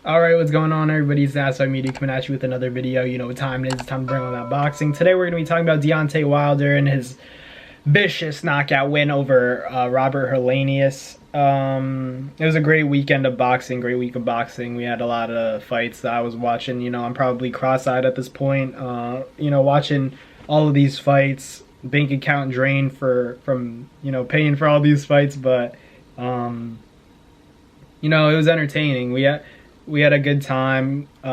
Alright, what's going on, everybody? It's Ouchh Media coming at you with another video. You know what time it is. It's time to bring on that boxing. Today we're going to be talking about Deontay Wilder and his vicious knockout win over Robert Helenius. It was a great weekend of boxing, great week of boxing. We had a lot of fights that I was watching. You know, I'm probably cross-eyed at this point. You know, watching all of these fights, bank account drained from paying for all these fights, but you know, it was entertaining. We had a good time. You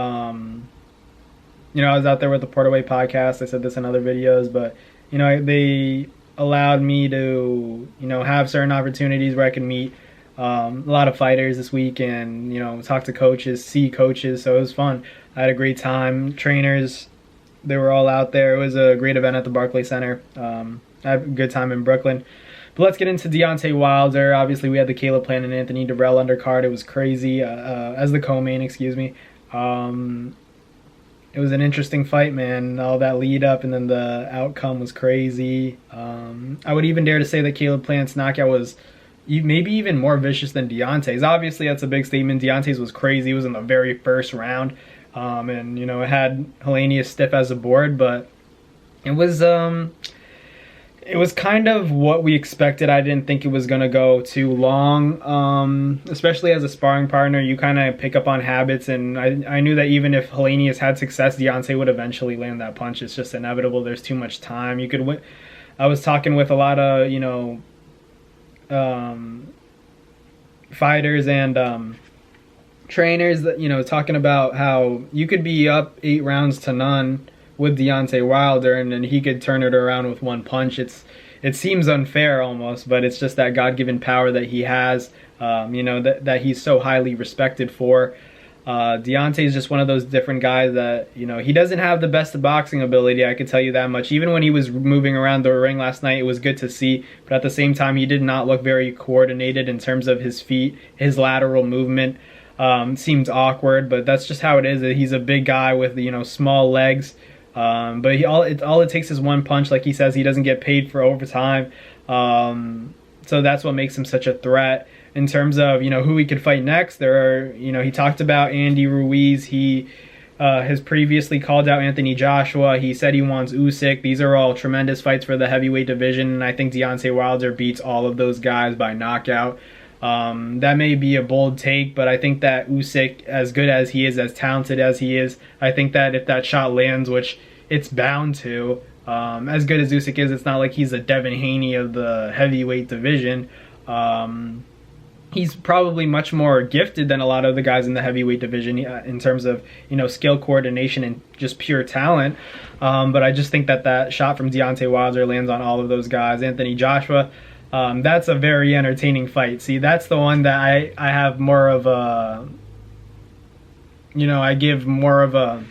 know, I was out there with the Portaway podcast. I said this in other videos, but you know, they allowed me to, you know, have certain opportunities where I can meet a lot of fighters this week and, you know, talk to coaches, see coaches. So it was fun. I had a great time. Trainers, they were all out there. It was a great event at the Barclays Center. I had a good time in Brooklyn. But let's get into Deontay Wilder. Obviously, we had the Caleb Plant and Anthony Durrell undercard. It was crazy, as the co-main, excuse me. It was an interesting fight, man. All that lead up and then the outcome was crazy. I would even dare to say that Caleb Plant's knockout was maybe even more vicious than Deontay's. Obviously, that's a big statement. Deontay's was crazy. It was in the very first round. And, you know, it had Helenius stiff as a board, but it was kind of what we expected. I didn't think it was going to go too long, especially as a sparring partner. You kind of pick up on habits, and I knew that even if Helenius had success, Deontay would eventually land that punch. It's just inevitable. There's too much time. You could win. I was talking with a lot of, you know, fighters and trainers that, you know, talking about how you could be up 8 rounds to none with Deontay Wilder, and then he could turn it around with one punch. It seems unfair almost, but it's just that God-given power that he has, you know, that he's so highly respected for. Deontay is just one of those different guys that, you know, he doesn't have the best boxing ability, I could tell you that much. Even when he was moving around the ring last night, it was good to see, but at the same time, he did not look very coordinated in terms of his feet. His lateral movement seems awkward, but that's just how it is. He's a big guy with, you know, small legs. But all it takes is one punch. Like he says, he doesn't get paid for overtime. So that's what makes him such a threat. In terms of, you know, who he could fight next, there are, you know, he talked about Andy Ruiz. He has previously called out Anthony Joshua. He said he wants Usyk. These are all tremendous fights for the heavyweight division, and I think Deontay Wilder beats all of those guys by knockout. That may be a bold take, but I think that Usyk, as good as he is, as talented as he is, I think that if that shot lands, which it's bound to, as good as Usyk is, it's not like he's a Devin Haney of the heavyweight division. He's probably much more gifted than a lot of the guys in the heavyweight division in terms of, you know, skill, coordination, and just pure talent. But I just think that that shot from Deontay Wilder lands on all of those guys. Anthony Joshua, that's a very entertaining fight. See, that's the one that I have more of a, you know, I give more of a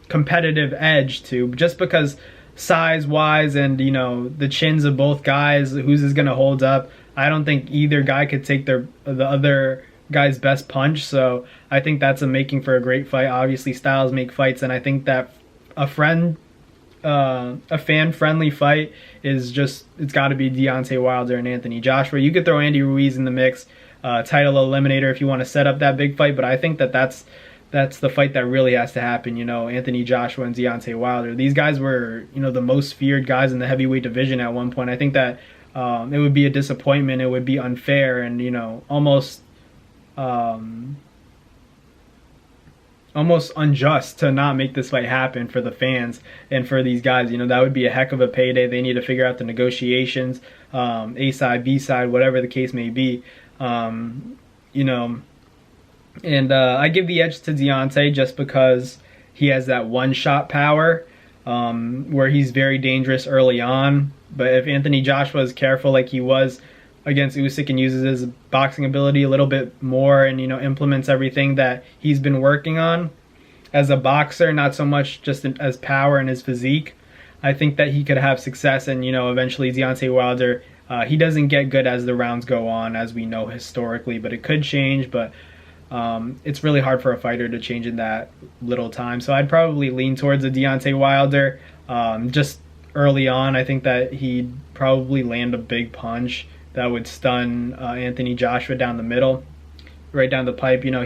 competitive edge to, just because size-wise and, you know, the chins of both guys, whose is going to hold up. I don't think either guy could take the other guy's best punch, so I think that's making for a great fight. Obviously, styles make fights, and I think that a fan-friendly fight is just, it's got to be Deontay Wilder and Anthony Joshua. You could throw Andy Ruiz in the mix, title eliminator, if you want to set up that big fight, but I think that that's the fight that really has to happen, you know, Anthony Joshua and Deontay Wilder. These guys were, you know, the most feared guys in the heavyweight division at one point. I think that it would be a disappointment. It would be unfair and, you know, almost unjust to not make this fight happen for the fans and for these guys. You know, that would be a heck of a payday. They need to figure out the negotiations, A side, B side, whatever the case may be. You know, and I give the edge to Deontay just because he has that one-shot power, where he's very dangerous early on. But if Anthony Joshua is careful like he was against Usyk and uses his boxing ability a little bit more and, you know, implements everything that he's been working on as a boxer, not so much just as power and his physique, I think that he could have success. And, you know, eventually Deontay Wilder, he doesn't get good as the rounds go on, as we know historically, but it could change. But it's really hard for a fighter to change in that little time. So I'd probably lean towards a Deontay Wilder. Just early on, I think that he'd probably land a big punch that would stun Anthony Joshua down the middle, right down the pipe. You know,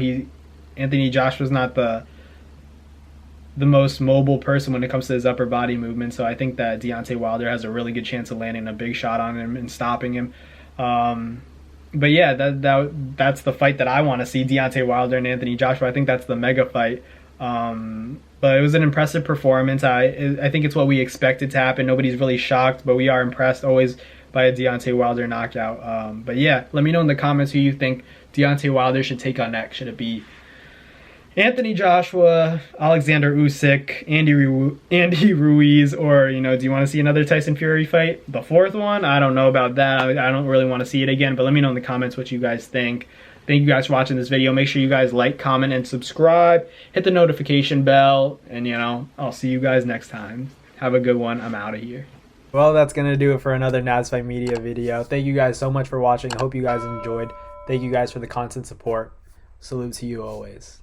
Anthony Joshua's not the most mobile person when it comes to his upper body movement, so I think that Deontay Wilder has a really good chance of landing a big shot on him and stopping him. But yeah, that's the fight that I want to see, Deontay Wilder and Anthony Joshua. I think that's the mega fight. But it was an impressive performance. I think it's what we expected to happen. Nobody's really shocked, but we are impressed always by a Deontay Wilder knockout. But yeah, let me know in the comments who you think Deontay Wilder should take on next. Should it be Anthony Joshua, Alexander Usyk, Andy Ruiz, or, you know, do you want to see another Tyson Fury fight? The fourth one? I don't know about that. I don't really want to see it again, but let me know in the comments what you guys think. Thank you guys for watching this video. Make sure you guys like, comment, and subscribe. Hit the notification bell, and, you know, I'll see you guys next time. Have a good one. I'm out of here. Well, that's going to do it for another NazFight Media video. Thank you guys so much for watching. I hope you guys enjoyed. Thank you guys for the constant support. Salute to you always.